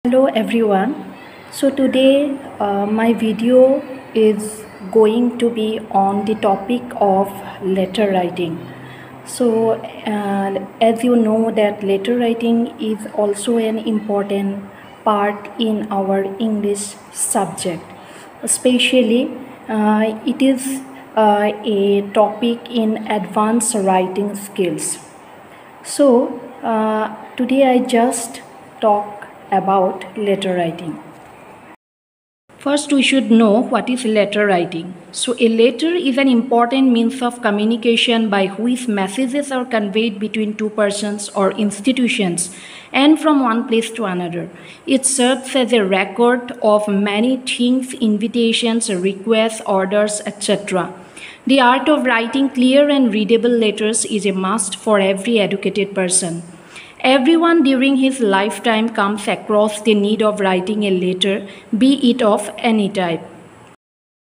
Hello everyone. So today my video is going to be on the topic of letter writing. So as you know that letter writing is also an important part in our English subject. Especially it is a topic in advanced writing skills. So today I just talk about letter writing. First, we should know what is letter writing. So, a letter is an important means of communication by which messages are conveyed between two persons or institutions and from one place to another. It serves as a record of many things, invitations, requests, orders, etc. The art of writing clear and readable letters is a must for every educated person. Everyone during his lifetime comes across the need of writing a letter, be it of any type.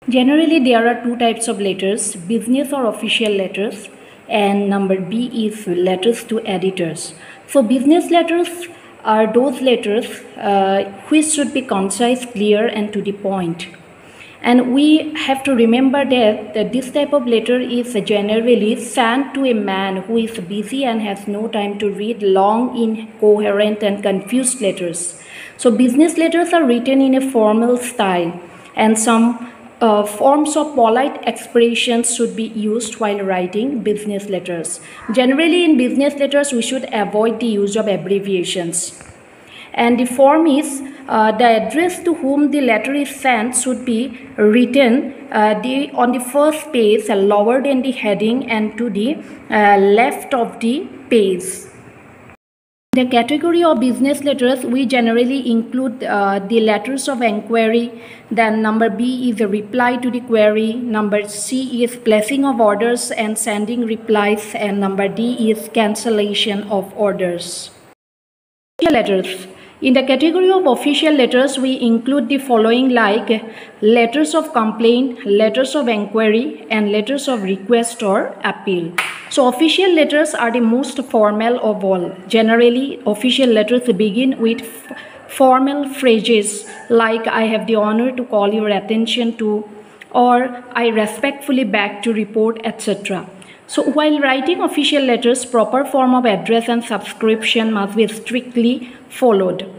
Generally, there are two types of letters, business or official letters, and number B is letters to editors. So, business letters are those letters which should be concise, clear, and to the point. And we have to remember that this type of letter is generally sent to a man who is busy and has no time to read long, incoherent, and confused letters. So business letters are written in a formal style, and some forms of polite expressions should be used while writing business letters. Generally, in business letters, we should avoid the use of abbreviations. And the form is the address to whom the letter is sent should be written on the first page, lower than the heading and to the left of the page. In the category of business letters, we generally include the letters of inquiry. Then number B is a reply to the query. Number C is placing of orders and sending replies. And number D is cancellation of orders. Letters. In the category of official letters, we include the following like letters of complaint, letters of inquiry, and letters of request or appeal. So official letters are the most formal of all. Generally, official letters begin with formal phrases like I have the honor to call your attention to, or I respectfully beg to report, etc. So while writing official letters, proper form of address and subscription must be strictly followed.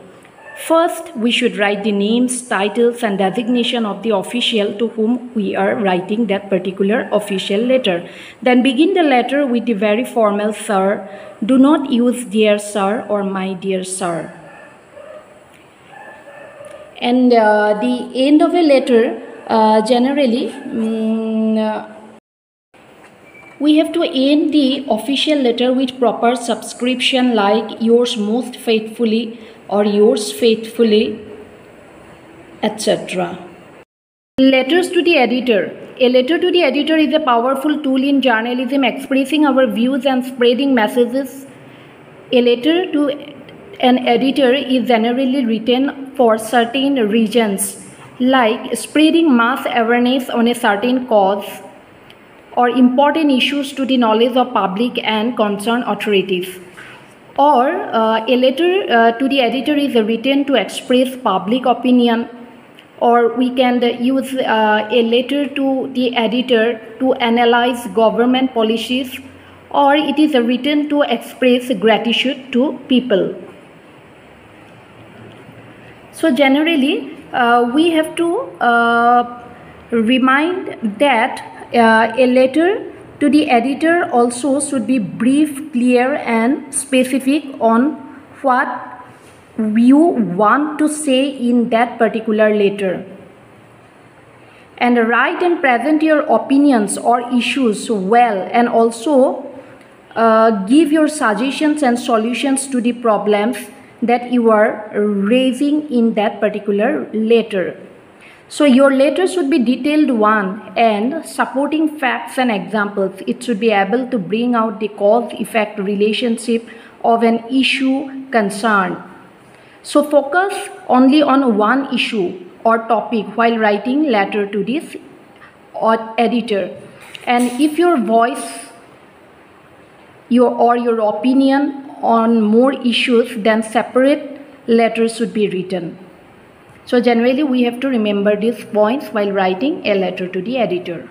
First, we should write the names, titles, and designation of the official to whom we are writing that particular official letter. Then begin the letter with the very formal sir. Do not use dear sir or my dear sir. And the end of a letter generally we have to end the official letter with proper subscription like yours most faithfully or yours faithfully, etc. Letters to the editor. A letter to the editor is a powerful tool in journalism expressing our views and spreading messages. A letter to an editor is generally written for certain reasons like spreading mass awareness on a certain cause or important issues to the knowledge of public and concerned authorities. Or a letter to the editor is written to express public opinion, or we can use a letter to the editor to analyze government policies, or it is written to express gratitude to people. So generally, we have to remind that a letter to the editor also should be brief, clear, and specific on what you want to say in that particular letter. And write and present your opinions or issues well, and also give your suggestions and solutions to the problems that you are raising in that particular letter. So your letter should be detailed one and supporting facts and examples. It should be able to bring out the cause-effect relationship of an issue concerned. So focus only on one issue or topic while writing letter to this editor. And if your voice or your opinion on more issues, then separate letter should be written. So generally we have to remember these points while writing a letter to the editor.